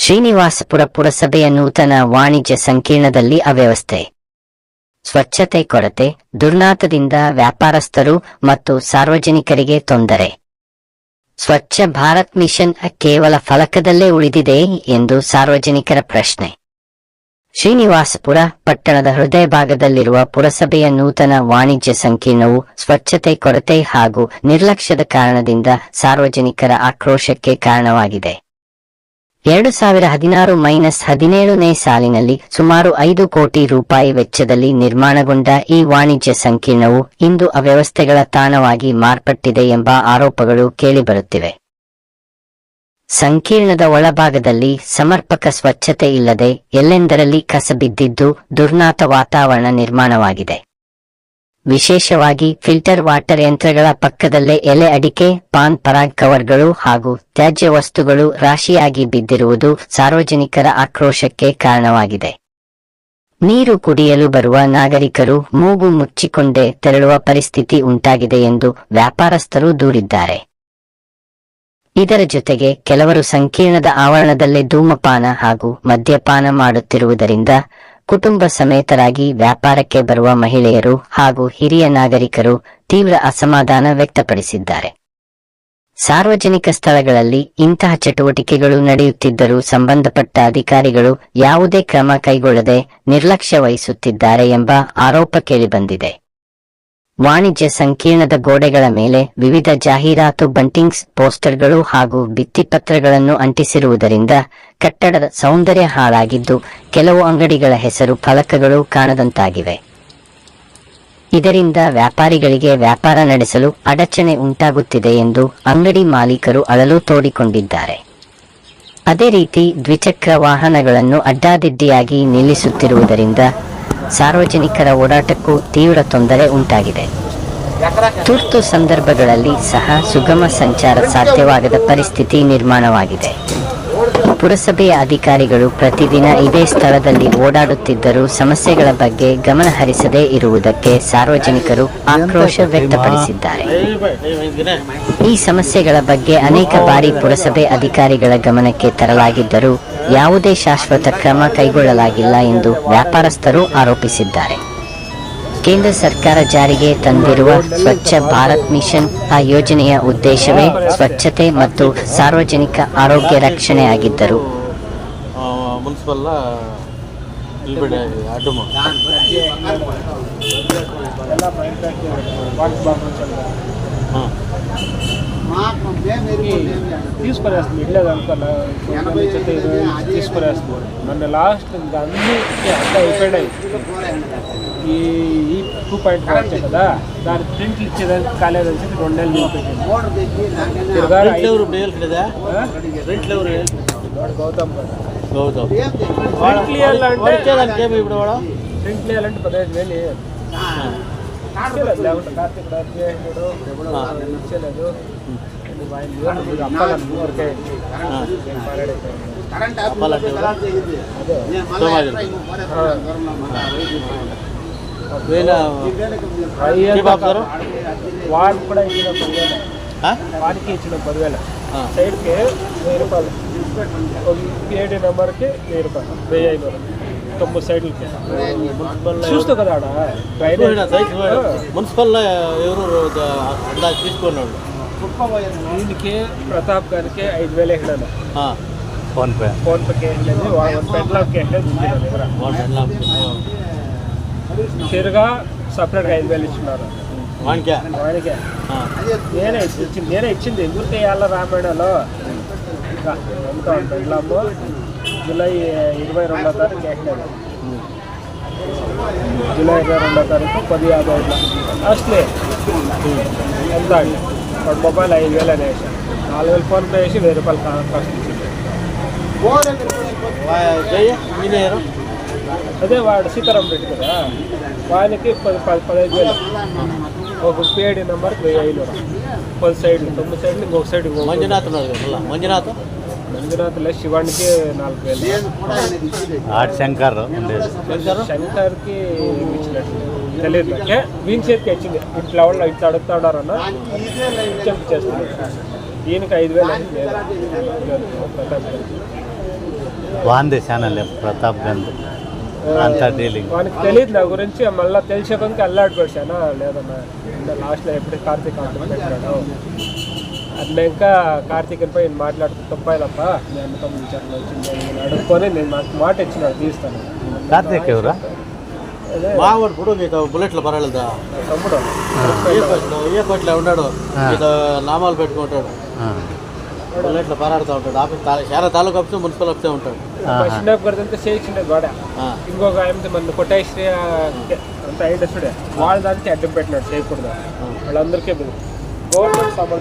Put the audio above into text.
ಶ್ರೀನಿವಾಸಪುರ ಪುರಸಭೆಯ ನೂತನ ವಾಣಿಜ್ಯ ಸಂಕೀರ್ಣದಲ್ಲಿ ಅವ್ಯವಸ್ಥೆ, ಸ್ವಚ್ಛತೆ ಕೊರತೆ, ದುರ್ನಾತದಿಂದ ವ್ಯಾಪಾರಸ್ಥರು ಮತ್ತು ಸಾರ್ವಜನಿಕರಿಗೆ ತೊಂದರೆ. ಸ್ವಚ್ಛ ಭಾರತ್ ಮಿಷನ್ ಕೇವಲ ಫಲಕದಲ್ಲೇ ಉಳಿದಿದೆ ಎಂದು ಸಾರ್ವಜನಿಕರ ಪ್ರಶ್ನೆ. ಶ್ರೀನಿವಾಸಪುರ ಪಟ್ಟಣದ ಹೃದಯ ಭಾಗದಲ್ಲಿರುವ ಪುರಸಭೆಯ ನೂತನ ವಾಣಿಜ್ಯ ಸಂಕೀರ್ಣವು ಸ್ವಚ್ಛತೆ ಕೊರತೆ ಹಾಗೂ ನಿರ್ಲಕ್ಷ್ಯದ ಕಾರಣದಿಂದ ಸಾರ್ವಜನಿಕರ ಆಕ್ರೋಶಕ್ಕೆ ಕಾರಣವಾಗಿದೆ. 2016-17ನೇ ಸಾಲಿನಲ್ಲಿ ಸುಮಾರು 5 ಕೋಟಿ ರೂಪಾಯಿ ವೆಚ್ಚದಲ್ಲಿ ನಿರ್ಮಾಣಗೊಂಡ ಈ ವಾಣಿಜ್ಯ ಸಂಕೀರ್ಣವು ಇಂದು ಅವ್ಯವಸ್ಥೆಗಳ ತಾಣವಾಗಿ ಮಾರ್ಪಟ್ಟಿದೆ ಎಂಬ ಆರೋಪಗಳು ಕೇಳಿಬರುತ್ತಿವೆ. ಸಂಕೀರ್ಣದ ಒಳಭಾಗದಲ್ಲಿ ಸಮರ್ಪಕ ಸ್ವಚ್ಛತೆ ಇಲ್ಲದೆ ಎಲ್ಲೆಂದರಲ್ಲಿ ಕಸ ಬಿದ್ದಿದ್ದು ದುರ್ನಾತ ವಾತಾವರಣ ನಿರ್ಮಾಣವಾಗಿದೆ. ವಿಶೇಷವಾಗಿ ಫಿಲ್ಟರ್ ವಾಟರ್ ಯಂತ್ರಗಳ ಪಕ್ಕದಲ್ಲೇ ಎಲೆ ಅಡಿಕೆ, ಪಾನ್ ಪರಾಗ್ ಕವರ್ಗಳು ಹಾಗೂ ತ್ಯಾಜ್ಯ ವಸ್ತುಗಳು ರಾಶಿಯಾಗಿ ಬಿದ್ದಿರುವುದು ಸಾರ್ವಜನಿಕರ ಆಕ್ರೋಶಕ್ಕೆ ಕಾರಣವಾಗಿದೆ. ನೀರು ಕುಡಿಯಲು ಬರುವ ನಾಗರಿಕರು ಮೂಗು ಮುಚ್ಚಿಕೊಂಡೇ ತೆರಳುವ ಪರಿಸ್ಥಿತಿ ಉಂಟಾಗಿದೆ ಎಂದು ವ್ಯಾಪಾರಸ್ಥರು ದೂರಿದ್ದಾರೆ. ಇದರ ಜೊತೆಗೆ ಕೆಲವರು ಸಂಕೀರ್ಣದ ಆವರಣದಲ್ಲೇ ಧೂಮಪಾನ ಹಾಗೂ ಮದ್ಯಪಾನ ಮಾಡುತ್ತಿರುವುದರಿಂದ ಕುಟುಂಬ ಸಮೇತರಾಗಿ ವ್ಯಾಪಾರಕ್ಕೆ ಬರುವ ಮಹಿಳೆಯರು ಹಾಗೂ ಹಿರಿಯ ನಾಗರಿಕರು ತೀವ್ರ ಅಸಮಾಧಾನ ವ್ಯಕ್ತಪಡಿಸಿದ್ದಾರೆ. ಸಾರ್ವಜನಿಕ ಸ್ಥಳಗಳಲ್ಲಿ ಇಂತಹ ಚಟುವಟಿಕೆಗಳು ನಡೆಯುತ್ತಿದ್ದರೂ ಸಂಬಂಧಪಟ್ಟ ಅಧಿಕಾರಿಗಳು ಯಾವುದೇ ಕ್ರಮ ಕೈಗೊಳ್ಳದೆ ನಿರ್ಲಕ್ಷ್ಯ ವಹಿಸುತ್ತಿದ್ದಾರೆ ಎಂಬ ಆರೋಪ ಕೇಳಿಬಂದಿದೆ. ವಾಣಿಜ್ಯ ಸಂಕೀರ್ಣದ ಗೋಡೆಗಳ ಮೇಲೆ ವಿವಿಧ ಜಾಹೀರಾತು ಬಂಟಿಂಗ್ಸ್, ಪೋಸ್ಟರ್ಗಳು ಹಾಗೂ ಭಿತ್ತಿಪತ್ರಗಳನ್ನು ಅಂಟಿಸಿರುವುದರಿಂದ ಕಟ್ಟಡದ ಸೌಂದರ್ಯ ಹಾಳಾಗಿದ್ದು ಕೆಲವು ಅಂಗಡಿಗಳ ಹೆಸರು ಫಲಕಗಳು ಕಾಣದಂತಾಗಿವೆ. ಇದರಿಂದ ವ್ಯಾಪಾರಿಗಳಿಗೆ ವ್ಯಾಪಾರ ನಡೆಸಲು ಅಡಚಣೆ ಉಂಟಾಗುತ್ತಿದೆ ಎಂದು ಅಂಗಡಿ ಮಾಲೀಕರು ಅಳಲು ತೋಡಿಕೊಂಡಿದ್ದಾರೆ. ಅದೇ ರೀತಿ ದ್ವಿಚಕ್ರ ವಾಹನಗಳನ್ನು ಅಡ್ಡಾದಿಡ್ಡಿಯಾಗಿ ನಿಲ್ಲಿಸುತ್ತಿರುವುದರಿಂದ ಸಾರ್ವಜನಿಕರ ಓಡಾಟಕ್ಕೂ ತೀವ್ರ ತೊಂದರೆ ಉಂಟಾಗಿದೆ. ತುರ್ತು ಸಂದರ್ಭಗಳಲ್ಲಿ ಸಹ ಸುಗಮ ಸಂಚಾರ ಸಾಧ್ಯವಾಗದ ಪರಿಸ್ಥಿತಿ ನಿರ್ಮಾಣವಾಗಿದೆ. ಪುರಸಭೆಯ ಅಧಿಕಾರಿಗಳು ಪ್ರತಿದಿನ ಇದೇ ಸ್ಥಳದಲ್ಲಿ ಓಡಾಡುತ್ತಿದ್ದರೂ ಸಮಸ್ಯೆಗಳ ಬಗ್ಗೆ ಗಮನ ಹರಿಸದೇ ಇರುವುದಕ್ಕೆ ಸಾರ್ವಜನಿಕರು ಆಕ್ರೋಶ ವ್ಯಕ್ತಪಡಿಸಿದ್ದಾರೆ. ಈ ಸಮಸ್ಯೆಗಳ ಬಗ್ಗೆ ಅನೇಕ ಬಾರಿ ಪುರಸಭೆ ಅಧಿಕಾರಿಗಳ ಗಮನಕ್ಕೆ ತರಲಾಗಿದ್ದರೂ ಯಾವುದೇ ಶಾಶ್ವತ ಕ್ರಮ ಕೈಗೊಳ್ಳಲಾಗಿಲ್ಲ ಎಂದು ವ್ಯಾಪಾರಸ್ಥರು ಆರೋಪಿಸಿದ್ದಾರೆ. ಕೇಂದ್ರ ಸರ್ಕಾರ ಜಾರಿಗೆ ತಂದಿರುವ ಸ್ವಚ್ಛ ಭಾರತ್ ಮಿಷನ್ ಆ ಯೋಜನೆಯ ಉದ್ದೇಶವೇ ಸ್ವಚ್ಛತೆ ಮತ್ತು ಸಾರ್ವಜನಿಕ ಆರೋಗ್ಯ ರಕ್ಷಣೆಯಾಗಿದ್ದರು. తీసుకురేస్తుంది ఇట్లేదు అనుకున్నా తీసుకురేస్తుంది నన్ను లాస్ట్ ఇంకా అన్నీ అంతా అయిపోయినాయి. ఈ 2.5 వచ్చాయి కదా, దాని ప్రింట్లు ఇచ్చేదానికి కాలేదని చెప్పి 2 నెలలు నిలిపెట్టింది. గౌతమ్ ప్రింట్లు ఇవ్వాలంటే ఇప్పుడు ప్రింట్లు ఇవ్వాలంటే 15,000 లేకుంటే కార్తీక్ ఇచ్చేయలేదు. వాడికి కూడా ఇచ్చిన 10,000, వాడికి ఇచ్చిన 10,000 సైడ్కి 1000 రూపాయలు, 7 నెంబర్కి 1000 రూపాయలు, 1500 90 సైడ్లకి చూస్తూ కదా. మున్సిపల్ ఎవరు తీసుకున్నాడు దీనికి ప్రతాప్ గారికి 5,000 వేసినాను. ఫోన్పేకి వేయలేదు, 1 వేసిలేదు. తిరుగా సపరేట్గా 5,000 ఇచ్చినారు వానికే. నేనే ఇచ్చింది. ఎందుకు వేయాల రామాయణలో అంతా పెళ్ళాము. జూలై 22వ తారీఖు వేసినాను. జూలై 22వ తారీఖు 10:55 అసలే ఎంత అండి. 1 మొబైల్ 5,000 అని వేసాను. 4,000 ఫోన్పే వేసి 1,000 రూపాయలు కాస్ట్ ఇచ్చింది. అదే వాడు సీతారాం రెడ్డి కదా, వానికి 15,000. ఒక పేడి నెంబర్కి 1,500, 10 సైడ్లు, 9 సైడ్లు, ఇంకొక సైడ్ మంజునాథ్ లేదు. శివానికి 4,000. శంకర్కి ఇచ్చినట్టు తెలియదు. వీని చేతికి వచ్చింది. ఇట్లా వాళ్ళు ఇట్లా అడుగుతాడారన్న చేస్తున్నాడు. ఈయనకి 5,000 అని లేదు. బాగుంది ఛానల్ ప్రతాప్ గంధ్ అంతా డీలింగ్. వానికి తెలియదు నా గురించి, మళ్ళీ తెలిసేకొనికి అల్లాడి పడిచానా లేదన్నా లాస్ట్లో ఎప్పుడు కార్తీక్ పెట్టాడు అట్లా ఇంకా కార్తీక్ పై మాట్లాడుతూ తప్పాయిలప్ప మీ అమ్మకం విచారణ వచ్చింది అడుక్కొని నేను నాకు మాట ఇచ్చినాడు తీస్తాను. కార్తీక్ ఎవరా? మావాడు ఇప్పుడు మీకు బుల్లెట్లో పర్వాలేదా? తమ్ముడు ఏ పట్ల ఉన్నాడు, మీకు నామాలు పెట్టుకుంటాడు, బుల్లెట్లో పరాడుతూ ఉంటాడు. ఆఫీస్ చాలా తాలూకా ఆఫీస్ మున్సిపల్ ఆఫీసే ఉంటాడు. చిన్నప్పుడు కొడితే చేయించిండే గోడ ఇంకొక ఆయన మన కొట్టేసి అంత ఐడస్టుడే వాళ్ళ దానికి అడ్డం పెట్టినాడు చేయకూడదు వాళ్ళందరికీ గవర్నమెంట్ సంబంధించి